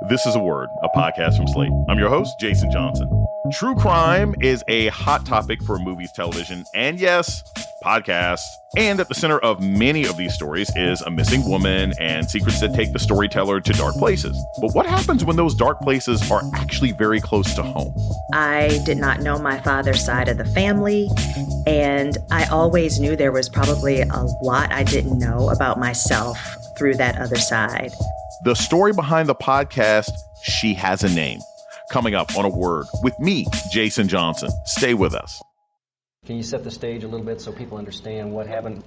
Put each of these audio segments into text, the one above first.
This is A Word, a podcast from Slate. I'm your host, Jason Johnson. True crime is a hot topic for movies, television, and yes, podcasts. And at the center of many of these stories is a missing woman and secrets that take the storyteller to dark places. But what happens when those dark places are actually very close to home? I did not know my father's side of the family, and I always knew there was probably a lot I didn't know about myself through that other side. The story behind the podcast, She Has a Name, coming up on A Word with me, Jason Johnson. Stay with us. Can you set the stage a little bit so people understand what happened?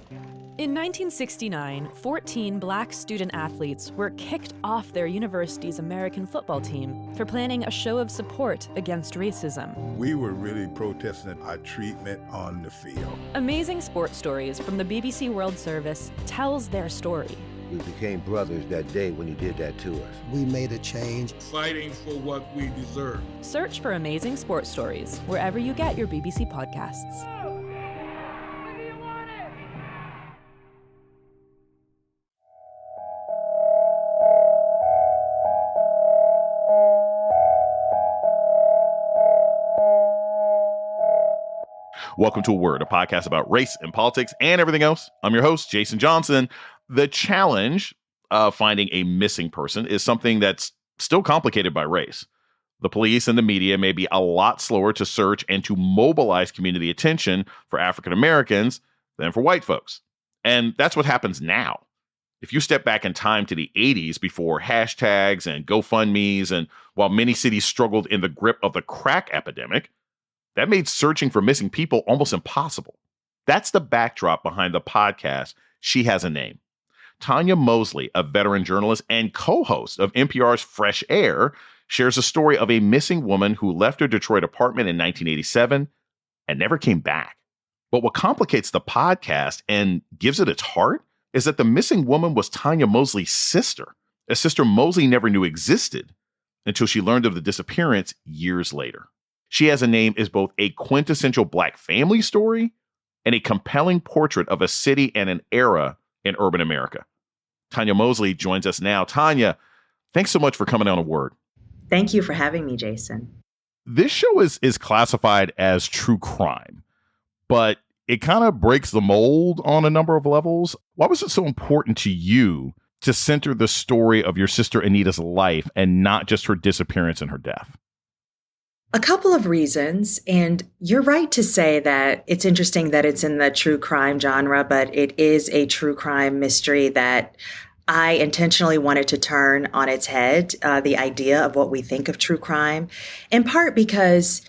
In 1969, 14 black student athletes were kicked off their university's American football team for planning a show of support against racism. We were really protesting our treatment on the field. Amazing Sports Stories from the BBC World Service tells their story. We became brothers that day when you did that to us. We made a change. Fighting for what we deserve. Search for Amazing Sports Stories wherever you get your BBC podcasts. Welcome to A Word, a podcast about race and politics and everything else. I'm your host, Jason Johnson. The challenge of finding a missing person is something that's still complicated by race. The police and the media may be a lot slower to search and to mobilize community attention for African Americans than for white folks. And that's what happens now. If you step back in time to the 80s before hashtags and GoFundMes, and while many cities struggled in the grip of the crack epidemic, that made searching for missing people almost impossible. That's the backdrop behind the podcast, She Has a Name. Tonya Mosley, a veteran journalist and co-host of NPR's Fresh Air, shares a story of a missing woman who left her Detroit apartment in 1987 and never came back. But what complicates the podcast and gives it its heart is that the missing woman was Tonya Mosley's sister, a sister Mosley never knew existed until she learned of the disappearance years later. She Has a Name is both a quintessential Black family story and a compelling portrait of a city and an era in urban America. Tonya Mosley joins us now. Tonya, thanks so much for coming on A Word. Thank you for having me, Jason. This show is classified as true crime, but it kind of breaks the mold on a number of levels. Why was it so important to you to center the story of your sister Anita's life and not just her disappearance and her death? A couple of reasons, and you're right to say that it's interesting that it's in the true crime genre, but it is a true crime mystery that I intentionally wanted to turn on its head, the idea of what we think of true crime, in part because,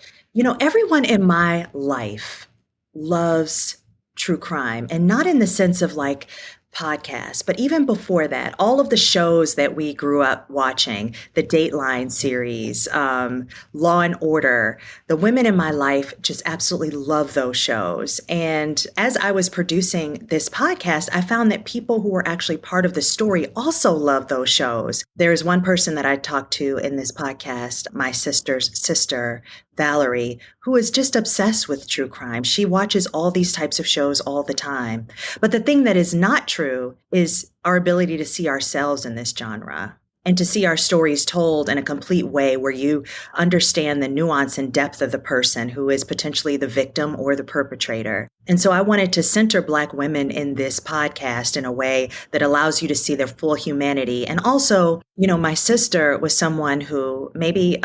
everyone in my life loves true crime, and not in the sense of like podcasts, but even before that, all of the shows that we grew up watching, the Dateline series, Law and Order, the women in my life just absolutely love those shows. And as I was producing this podcast, I found that people who were actually part of the story also love those shows. There is one person that I talked to in this podcast, my sister's sister, Valerie, who is just obsessed with true crime. She watches all these types of shows all the time. But the thing that is not true is our ability to see ourselves in this genre and to see our stories told in a complete way where you understand the nuance and depth of the person who is potentially the victim or the perpetrator. And so I wanted to center Black women in this podcast in a way that allows you to see their full humanity. And also, my sister was someone who maybe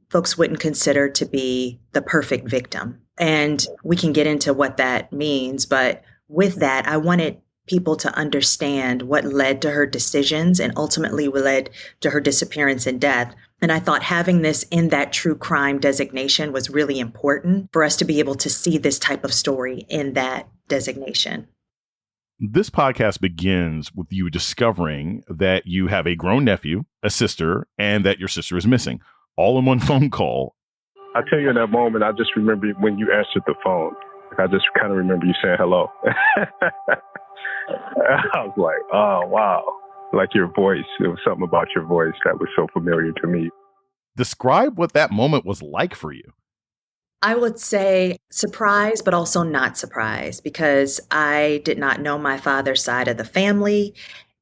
folks wouldn't consider to be the perfect victim. And we can get into what that means. But with that, I wanted people to understand what led to her decisions and ultimately what led to her disappearance and death. And I thought having this in that true crime designation was really important for us to be able to see this type of story in that designation. This podcast begins with you discovering that you have a grown nephew, a sister, and that your sister is missing, all in one phone call. I tell you, in that moment, I just remember when you answered the phone. I just kind of remember you saying hello. I was like, oh, wow. Like your voice. It was something about your voice that was so familiar to me. Describe what that moment was like for you. I would say surprised, but also not surprised, because I did not know my father's side of the family.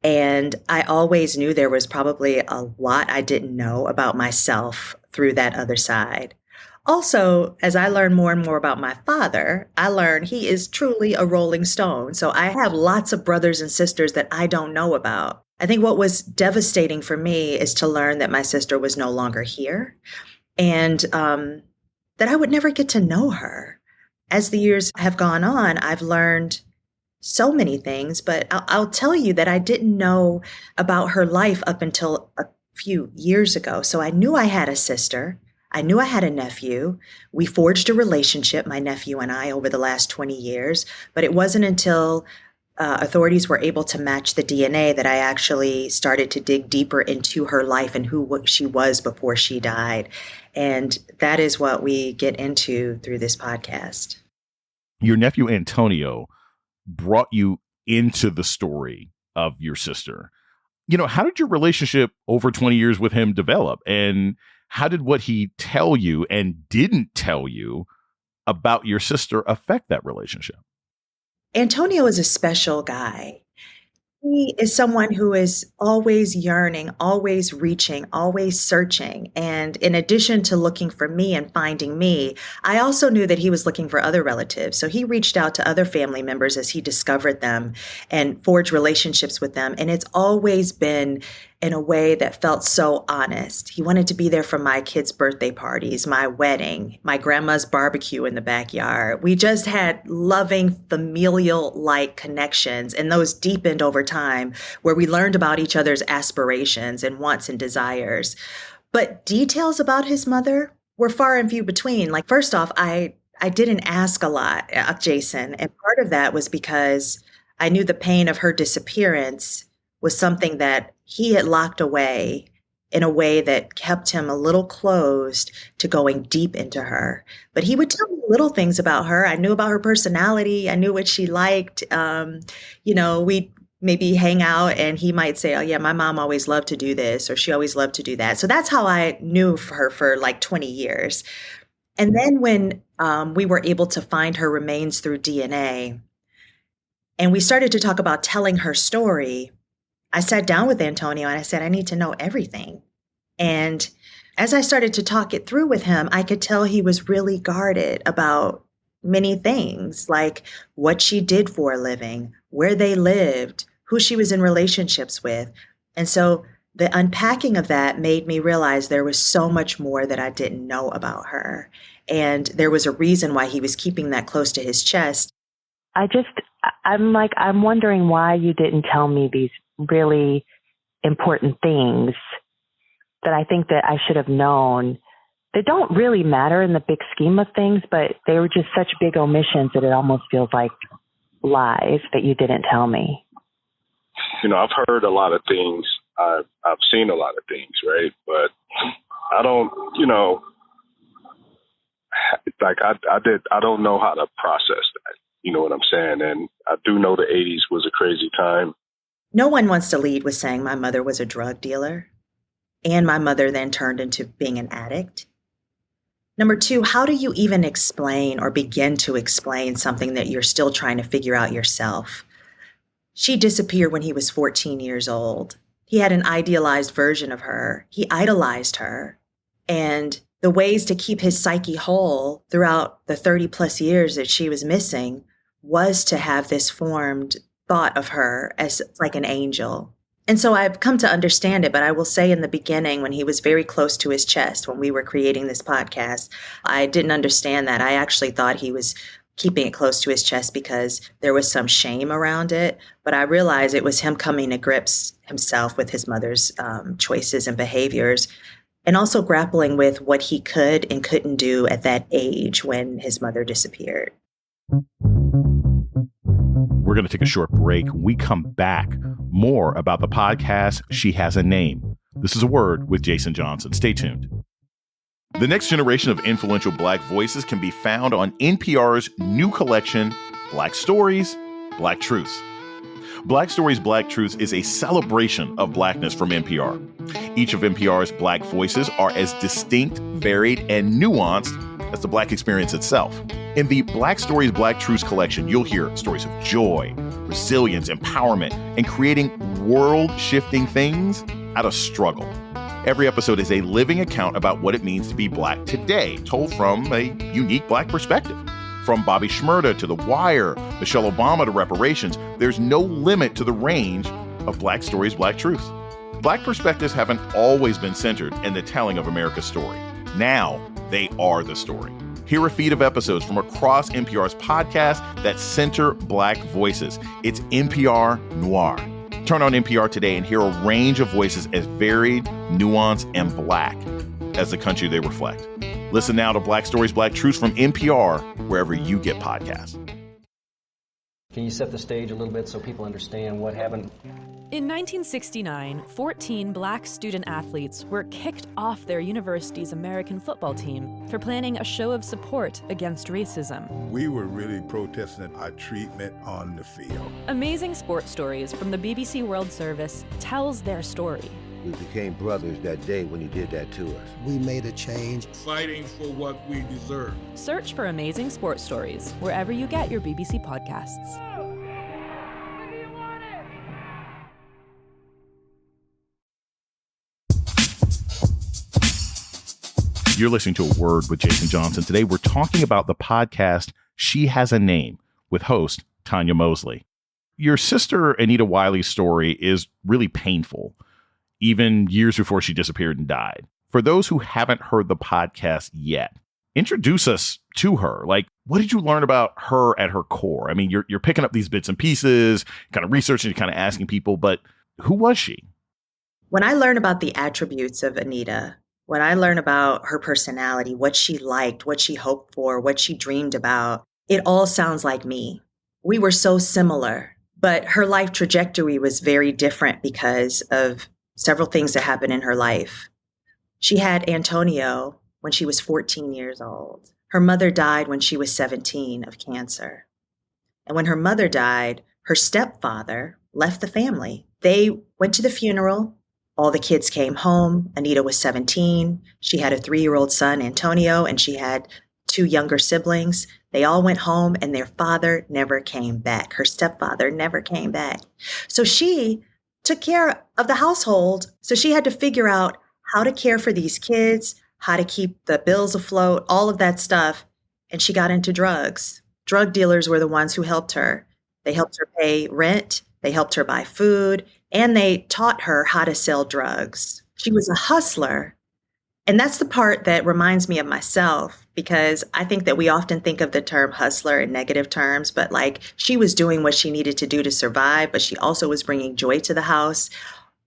And I always knew there was probably a lot I didn't know about myself through that other side. Also, as I learned more and more about my father, I learned he is truly a rolling stone. So I have lots of brothers and sisters that I don't know about. I think what was devastating for me is to learn that my sister was no longer here and that I would never get to know her. As the years have gone on, I've learned so many things, but I'll tell you that I didn't know about her life up until a few years ago. So I knew I had a sister. I knew I had a nephew. We forged a relationship, my nephew and I, over the last 20 years. But it wasn't until authorities were able to match the DNA that I actually started to dig deeper into her life and who she was before she died. And that is what we get into through this podcast. Your nephew Antonio brought you into the story of your sister. How did your relationship over 20 years with him develop? And how did what he tell you and didn't tell you about your sister affect that relationship? Antonio is a special guy. He is someone who is always yearning, always reaching, always searching. And in addition to looking for me and finding me, I also knew that he was looking for other relatives. So he reached out to other family members as he discovered them and forged relationships with them. And it's always been in a way that felt so honest. He wanted to be there for my kids' birthday parties, my wedding, my grandma's barbecue in the backyard. We just had loving familial-like connections, and those deepened over time where we learned about each other's aspirations and wants and desires. But details about his mother were far and few between. Like, first off, I didn't ask a lot, Jason. And part of that was because I knew the pain of her disappearance was something that he had locked away in a way that kept him a little closed to going deep into her. But he would tell me little things about her. I knew about her personality. I knew what she liked. We'd maybe hang out and he might say, oh yeah, my mom always loved to do this, or she always loved to do that. So that's how I knew her for like 20 years. And then when we were able to find her remains through DNA, and we started to talk about telling her story, I sat down with Antonio and I said, I need to know everything. And as I started to talk it through with him, I could tell he was really guarded about many things, like what she did for a living, where they lived, who she was in relationships with. And so the unpacking of that made me realize there was so much more that I didn't know about her. And there was a reason why he was keeping that close to his chest. I'm wondering why you didn't tell me these really important things that I think that I should have known. They don't really matter in the big scheme of things, but they were just such big omissions that it almost feels like lies that you didn't tell me. I've heard a lot of things. I've seen a lot of things, right? But I don't, I don't know how to process that. You know what I'm saying? And I do know the 80s was a crazy time. No one wants to lead with saying my mother was a drug dealer and my mother then turned into being an addict. Number two, how do you even explain or begin to explain something that you're still trying to figure out yourself? She disappeared when he was 14 years old. He had an idealized version of her. He idolized her. And the ways to keep his psyche whole throughout the 30 plus years that she was missing was to have this formed thought of her as like an angel. And so I've come to understand it, but I will say in the beginning, when he was very close to his chest, when we were creating this podcast, I didn't understand that. I actually thought he was keeping it close to his chest because there was some shame around it. But I realized it was him coming to grips himself with his mother's choices and behaviors, and also grappling with what he could and couldn't do at that age when his mother disappeared. We're going to take a short break. When we come back, more about the podcast, She Has a Name. This is A Word with Jason Johnson. Stay tuned. The next generation of influential Black voices can be found on NPR's new collection, Black Stories, Black Truths. Black Stories, Black Truths is a celebration of Blackness from NPR. Each of NPR's Black voices are as distinct, varied, and nuanced as the Black experience itself. In the Black Stories, Black Truths collection, you'll hear stories of joy, resilience, empowerment, and creating world-shifting things out of struggle. Every episode is a living account about what it means to be Black today, told from a unique Black perspective. From Bobby Shmurda to The Wire, Michelle Obama to reparations, there's no limit to the range of Black stories, Black truths. Black perspectives haven't always been centered in the telling of America's story. Now, they are the story. Hear a feed of episodes from across NPR's podcasts that center Black voices. It's NPR Noir. Turn on NPR today and hear a range of voices as varied, nuanced, and Black as the country they reflect. Listen now to Black Stories, Black Truths from NPR, wherever you get podcasts. Can you set the stage a little bit so people understand what happened? In 1969, 14 Black student athletes were kicked off their university's American football team for planning a show of support against racism. We were really protesting our treatment on the field. Amazing Sports Stories from the BBC World Service tells their story. We became brothers that day when you did that to us. We made a change. Fighting for what we deserve. Search for Amazing Sports Stories wherever you get your BBC podcasts. You're listening to A Word with Jason Johnson. Today, we're talking about the podcast She Has a Name with host Tonya Mosley. Your sister Anita Wiley's story is really painful, even years before she disappeared and died. For those who haven't heard the podcast yet, introduce us to her. Like, what did you learn about her at her core? I mean, you're picking up these bits and pieces, kind of researching, kind of asking people, but who was she? When I learn about the attributes of Anita, when I learn about her personality, what she liked, what she hoped for, what she dreamed about, it all sounds like me. We were so similar, but her life trajectory was very different because of several things that happened in her life. She had Antonio when she was 14 years old. Her mother died when she was 17 of cancer. And when her mother died, her stepfather left the family. They went to the funeral. All the kids came home. Anita was 17. She had a 3-year-old son, Antonio, and she had 2 younger siblings. They all went home and their father never came back. Her stepfather never came back. So she took care of the household. So she had to figure out how to care for these kids, how to keep the bills afloat, all of that stuff. And she got into drugs. Drug dealers were the ones who helped her. They helped her pay rent. They helped her buy food. And they taught her how to sell drugs. She was a hustler. And that's the part that reminds me of myself, because I think that we often think of the term hustler in negative terms, but like she was doing what she needed to do to survive, but she also was bringing joy to the house.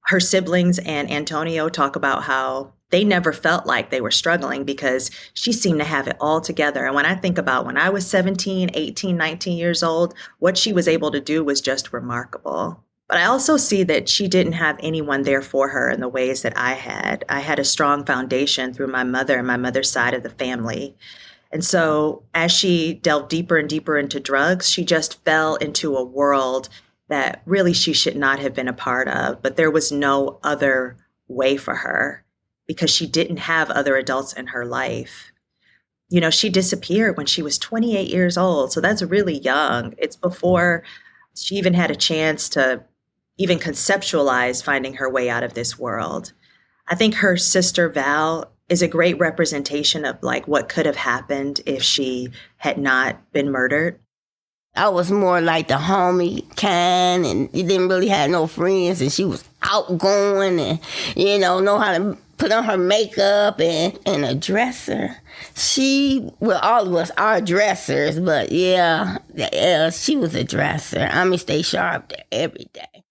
Her siblings and Antonio talk about how they never felt like they were struggling because she seemed to have it all together. And when I think about when I was 17, 18, 19 years old, what she was able to do was just remarkable. But I also see that she didn't have anyone there for her in the ways that I had. I had a strong foundation through my mother and my mother's side of the family. And so as she delved deeper and deeper into drugs, she just fell into a world that really she should not have been a part of. But there was no other way for her because she didn't have other adults in her life. You know, she disappeared when she was 28 years old. So that's really young. It's before she even had a chance to even conceptualize finding her way out of this world. I think her sister Val is a great representation of like what could have happened if she had not been murdered. I was more like the homie kind, and you didn't really have no friends, and she was outgoing and, know how to put on her makeup and a dresser. All of us are dressers, but yeah, she was a dresser. Stay sharp every day.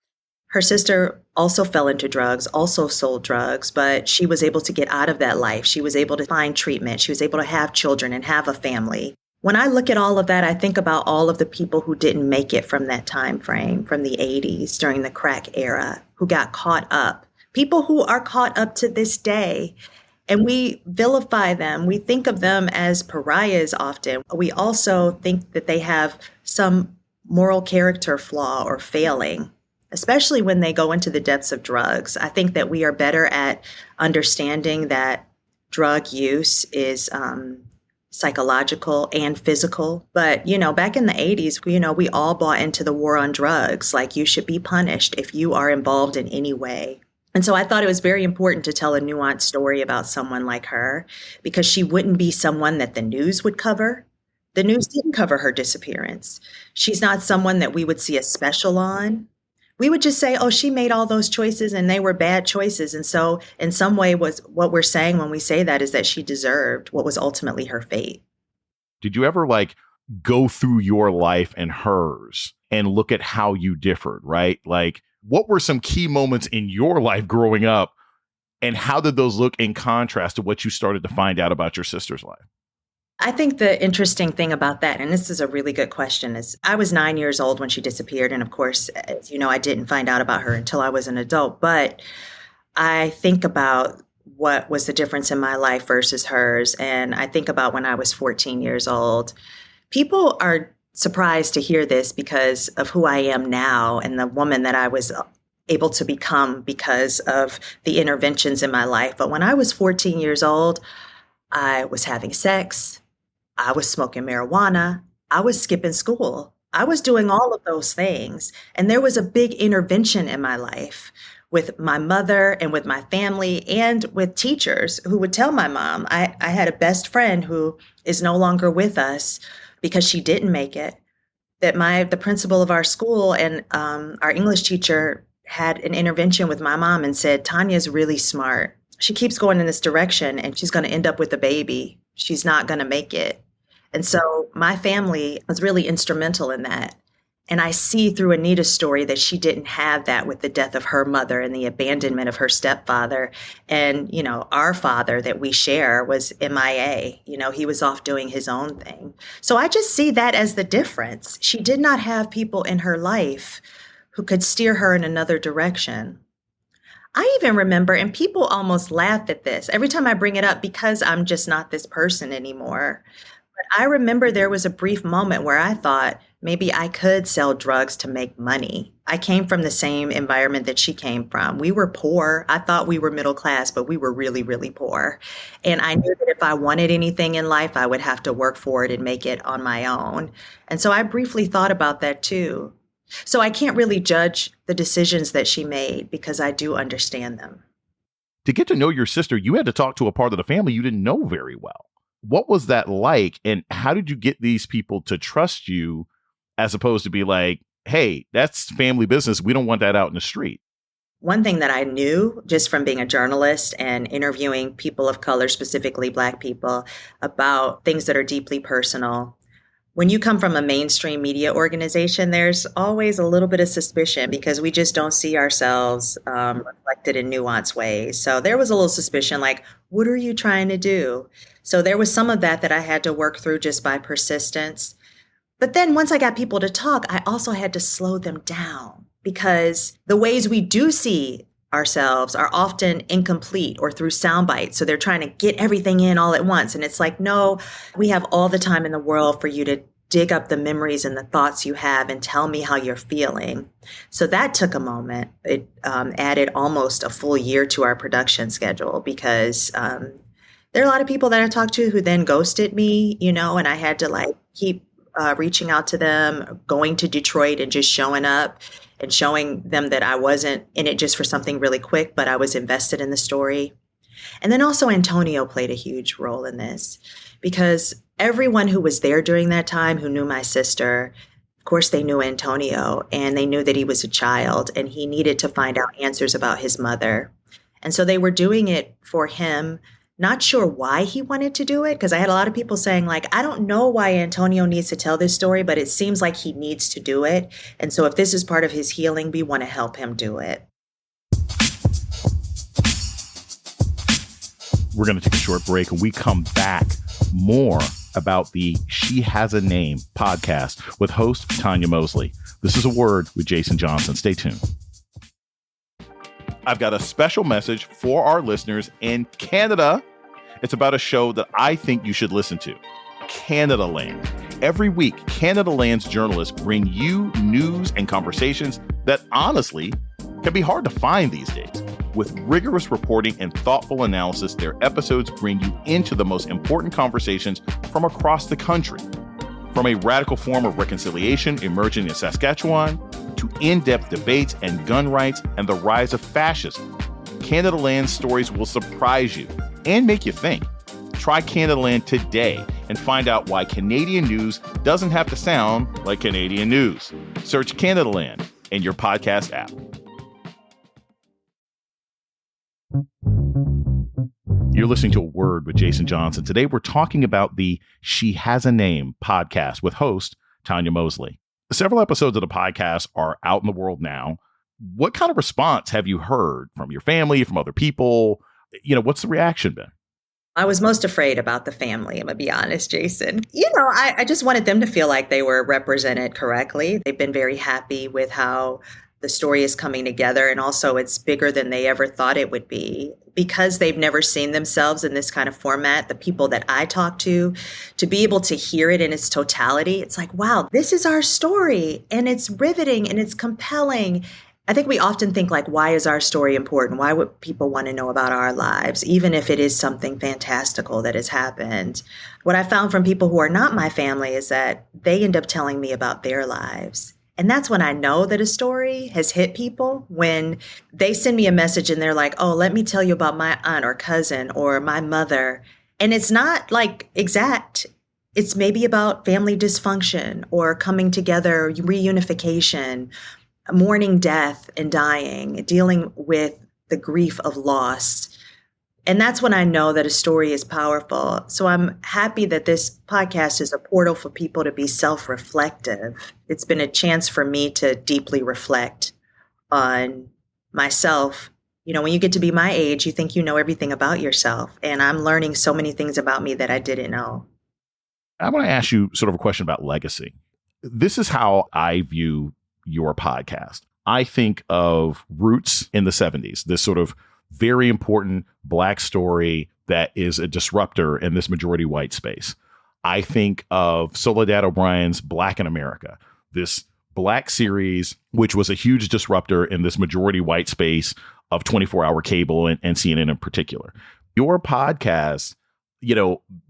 Her sister also fell into drugs, also sold drugs, but she was able to get out of that life. She was able to find treatment. She was able to have children and have a family. When I look at all of that, I think about all of the people who didn't make it from that time frame, from the 80s, during the crack era, who got caught up. People who are caught up to this day. And we vilify them. We think of them as pariahs often. We also think that they have some moral character flaw or failing, especially when they go into the depths of drugs. I think that we are better at understanding that drug use is psychological and physical. But, back in the 80s, we all bought into the war on drugs. Like, you should be punished if you are involved in any way. And so I thought it was very important to tell a nuanced story about someone like her, because she wouldn't be someone that the news would cover. The news didn't cover her disappearance. She's not someone that we would see a special on. We would just say, oh, she made all those choices and they were bad choices. And so in some way, what we're saying when we say that is that she deserved what was ultimately her fate. Did you ever go through your life and hers and look at how you differed, right? Like, what were some key moments in your life growing up, and how did those look in contrast to what you started to find out about your sister's life? I think the interesting thing about that, and this is a really good question, is I was 9 years old when she disappeared. And of course, as you know, I didn't find out about her until I was an adult. But I think about what was the difference in my life versus hers. And I think about when I was 14 years old. People are surprised to hear this because of who I am now and the woman that I was able to become because of the interventions in my life. But when I was 14 years old, I was having sex. I was smoking marijuana. I was skipping school. I was doing all of those things. And there was a big intervention in my life with my mother and with my family and with teachers who would tell my mom. I had a best friend who is no longer with us because she didn't make it, that the principal of our school and our English teacher had an intervention with my mom and said, Tonya's really smart. She keeps going in this direction and she's going to end up with a baby. She's not going to make it. And so my family was really instrumental in that. And I see through Anita's story that she didn't have that with the death of her mother and the abandonment of her stepfather. And, our father that we share was MIA. He was off doing his own thing. So I just see that as the difference. She did not have people in her life who could steer her in another direction. I even remember, and people almost laugh at this every time I bring it up because I'm just not this person anymore. But I remember there was a brief moment where I thought maybe I could sell drugs to make money. I came from the same environment that she came from. We were poor. I thought we were middle class, but we were really, really poor. And I knew that if I wanted anything in life, I would have to work for it and make it on my own. And so I briefly thought about that too. So I can't really judge the decisions that she made because I do understand them. To get to know your sister, you had to talk to a part of the family you didn't know very well. What was that like? And how did you get these people to trust you as opposed to be like, hey, that's family business. We don't want that out in the street? One thing that I knew just from being a journalist and interviewing people of color, specifically Black people, about things that are deeply personal. When you come from a mainstream media organization, there's always a little bit of suspicion because we just don't see ourselves reflected in nuanced ways. So there was a little suspicion, like, what are you trying to do? So there was some of that I had to work through just by persistence. But then once I got people to talk, I also had to slow them down because the ways we do see ourselves are often incomplete or through sound bites. So they're trying to get everything in all at once. And it's like, no, we have all the time in the world for you to dig up the memories and the thoughts you have and tell me how you're feeling. So that took a moment. It added almost a full year to our production schedule because there are a lot of people that I talked to who then ghosted me, and I had to keep reaching out to them, going to Detroit and just showing up and showing them that I wasn't in it just for something really quick, but I was invested in the story. And then also Antonio played a huge role in this because everyone who was there during that time who knew my sister, of course, they knew Antonio and they knew that he was a child and he needed to find out answers about his mother. And so they were doing it for him. Not sure why he wanted to do it, because I had a lot of people saying, I don't know why Antonio needs to tell this story, but it seems like he needs to do it. And so if this is part of his healing, we want to help him do it. We're going to take a short break and we come back more about the She Has a Name podcast with host Tonya Mosley. This is A Word with Jason Johnson. Stay tuned. I've got a special message for our listeners in Canada. It's about a show that I think you should listen to, Canada Land. Every week, Canada Land's journalists bring you news and conversations that honestly can be hard to find these days. With rigorous reporting and thoughtful analysis, their episodes bring you into the most important conversations from across the country. From a radical form of reconciliation emerging in Saskatchewan to in-depth debates and gun rights and the rise of fascism, Canadaland's stories will surprise you and make you think. Try Canadaland today and find out why Canadian news doesn't have to sound like Canadian news. Search Canadaland in your podcast app. You're listening to A Word with Jason Johnson. Today, we're talking about the She Has a Name podcast with host Tonya Mosley. Several episodes of the podcast are out in the world now. What kind of response have you heard from your family, from other people? What's the reaction been? I was most afraid about the family, I'm going to be honest, Jason. I just wanted them to feel like they were represented correctly. They've been very happy with how the story is coming together. And also it's bigger than they ever thought it would be. Because they've never seen themselves in this kind of format, the people that I talk to be able to hear it in its totality, it's like, wow, this is our story. And it's riveting and it's compelling. I think we often think like, why is our story important? Why would people want to know about our lives, even if it is something fantastical that has happened? What I found from people who are not my family is that they end up telling me about their lives. And that's when I know that a story has hit people, when they send me a message and they're like, oh, let me tell you about my aunt or cousin or my mother. And it's not like exact. It's maybe about family dysfunction or coming together, reunification, mourning death and dying, dealing with the grief of loss. And that's when I know that a story is powerful. So I'm happy that this podcast is a portal for people to be self-reflective. It's been a chance for me to deeply reflect on myself. When you get to be my age, you think you know everything about yourself. And I'm learning so many things about me that I didn't know. I want to ask you sort of a question about legacy. This is how I view your podcast. I think of Roots in the 70s, this sort of very important Black story that is a disruptor in this majority white space. I think of Soledad O'Brien's Black in America, this Black series, which was a huge disruptor in this majority white space of 24-hour cable and CNN in particular. Your podcast,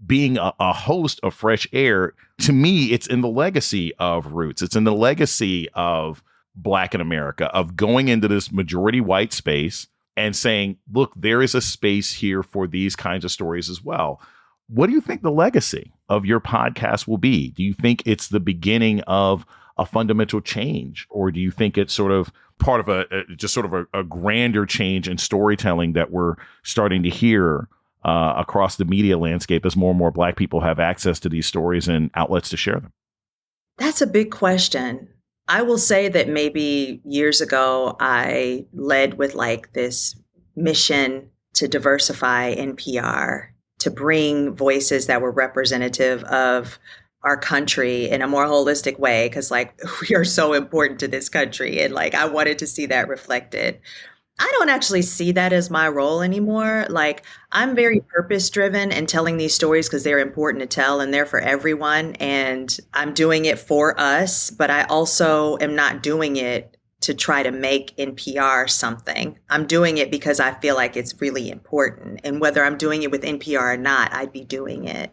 being a host of Fresh Air, to me, it's in the legacy of Roots. It's in the legacy of Black in America, of going into this majority white space and saying, look, there is a space here for these kinds of stories as well. What do you think the legacy of your podcast will be? Do you think it's the beginning of a fundamental change, or do you think it's sort of part of a grander change in storytelling that we're starting to hear across the media landscape as more and more Black people have access to these stories and outlets to share them? That's a big question. I will say that maybe years ago, I led with like this mission to diversify NPR, to bring voices that were representative of our country in a more holistic way, because like we are so important to this country. And like I wanted to see that reflected. I don't actually see that as my role anymore. Like I'm very purpose driven and telling these stories because they're important to tell and they're for everyone. And I'm doing it for us, but I also am not doing it to try to make NPR something. I'm doing it because I feel like it's really important. And whether I'm doing it with NPR or not, I'd be doing it.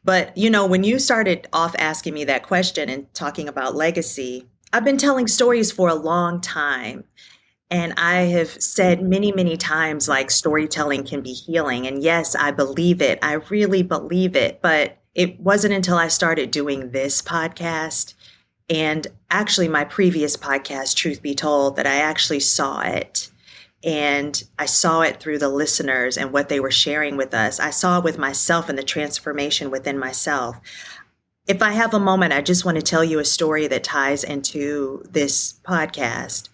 But, when you started off asking me that question and talking about legacy, I've been telling stories for a long time. And I have said many, many times, like storytelling can be healing. And yes, I believe it. I really believe it. But it wasn't until I started doing this podcast and actually my previous podcast, Truth Be Told, that I actually saw it. And I saw it through the listeners and what they were sharing with us. I saw it with myself and the transformation within myself. If I have a moment, I just want to tell you a story that ties into this podcast.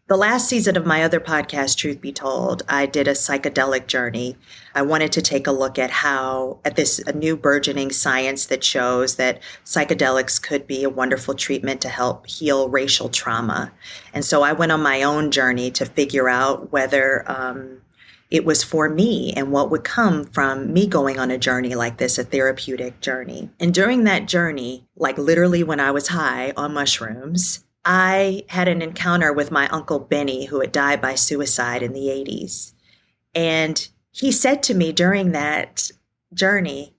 The last season of my other podcast, Truth Be Told, I did a psychedelic journey. I wanted to take a look at a new burgeoning science that shows that psychedelics could be a wonderful treatment to help heal racial trauma. And so I went on my own journey to figure out whether it was for me and what would come from me going on a journey like this, a therapeutic journey. And during that journey, like literally when I was high on mushrooms, I had an encounter with my Uncle Benny, who had died by suicide in the 80s. And he said to me during that journey,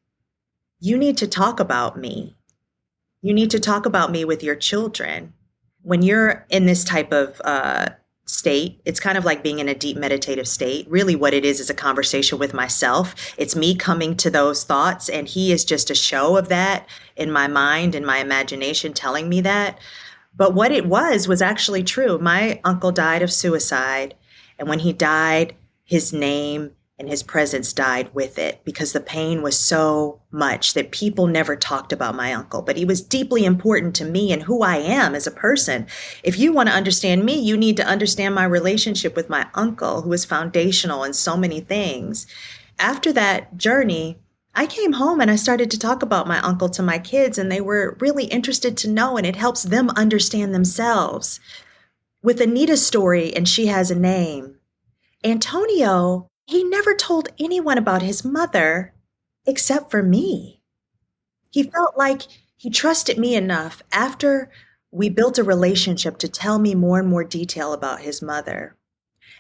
you need to talk about me. You need to talk about me with your children. When you're in this type of state, it's kind of like being in a deep meditative state. Really what it is a conversation with myself. It's me coming to those thoughts, and he is just a show of that in my mind and my imagination telling me that. But what it was actually true. My uncle died of suicide, and when he died, his name and his presence died with it, because the pain was so much that people never talked about my uncle. But he was deeply important to me and who I am as a person. If you want to understand me, you need to understand my relationship with my uncle, who was foundational in so many things. After that journey, I came home and I started to talk about my uncle to my kids, and they were really interested to know, and it helps them understand themselves. With Anita's story, and She Has a Name, Antonio, he never told anyone about his mother except for me. He felt like he trusted me enough after we built a relationship to tell me more and more detail about his mother.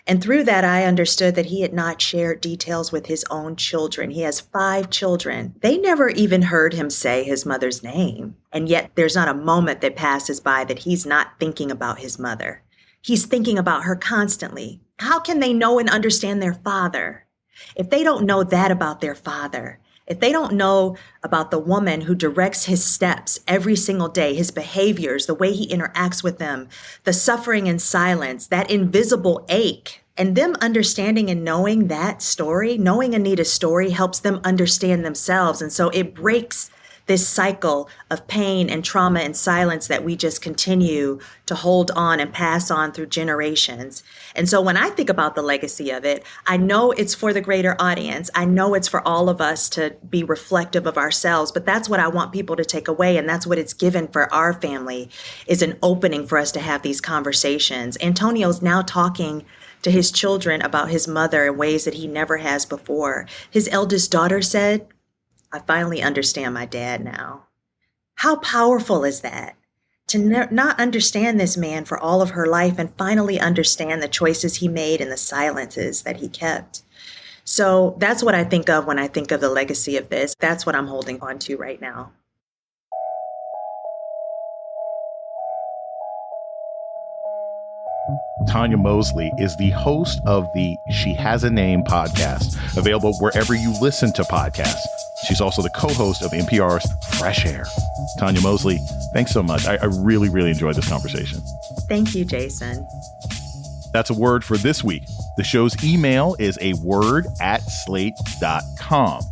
And through that, I understood that he had not shared details with his own children. He has 5 children. They never even heard him say his mother's name. And yet there's not a moment that passes by that he's not thinking about his mother. He's thinking about her constantly. How can they know and understand their father if they don't know that about their father? If they don't know about the woman who directs his steps every single day, his behaviors, the way he interacts with them, the suffering in silence, that invisible ache, and them understanding and knowing that story, knowing Anita's story helps them understand themselves. And so it breaks this cycle of pain and trauma and silence that we just continue to hold on and pass on through generations. And so when I think about the legacy of it, I know it's for the greater audience. I know it's for all of us to be reflective of ourselves, but that's what I want people to take away. And that's what it's given for our family, is an opening for us to have these conversations. Antonio's now talking to his children about his mother in ways that he never has before. His eldest daughter said, I finally understand my dad now. How powerful is that? To not understand this man for all of her life and finally understand the choices he made and the silences that he kept. So that's what I think of when I think of the legacy of this. That's what I'm holding on to right now. Tonya Mosley is the host of the She Has a Name podcast, available wherever you listen to podcasts. She's also the co-host of NPR's Fresh Air. Tonya Mosley, thanks so much. I really, really enjoyed this conversation. Thank you, Jason. That's a word for this week. The show's email is aword@slate.com.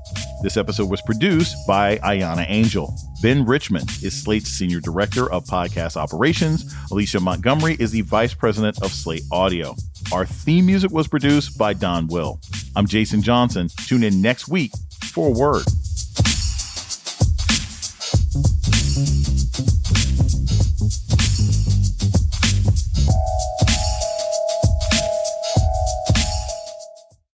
This episode was produced by Ahyiana Angel. Ben Richmond is Slate's Senior Director of Podcast Operations. Alicia Montgomery is the Vice President of Slate Audio. Our theme music was produced by Don Will. I'm Jason Johnson. Tune in next week for a word.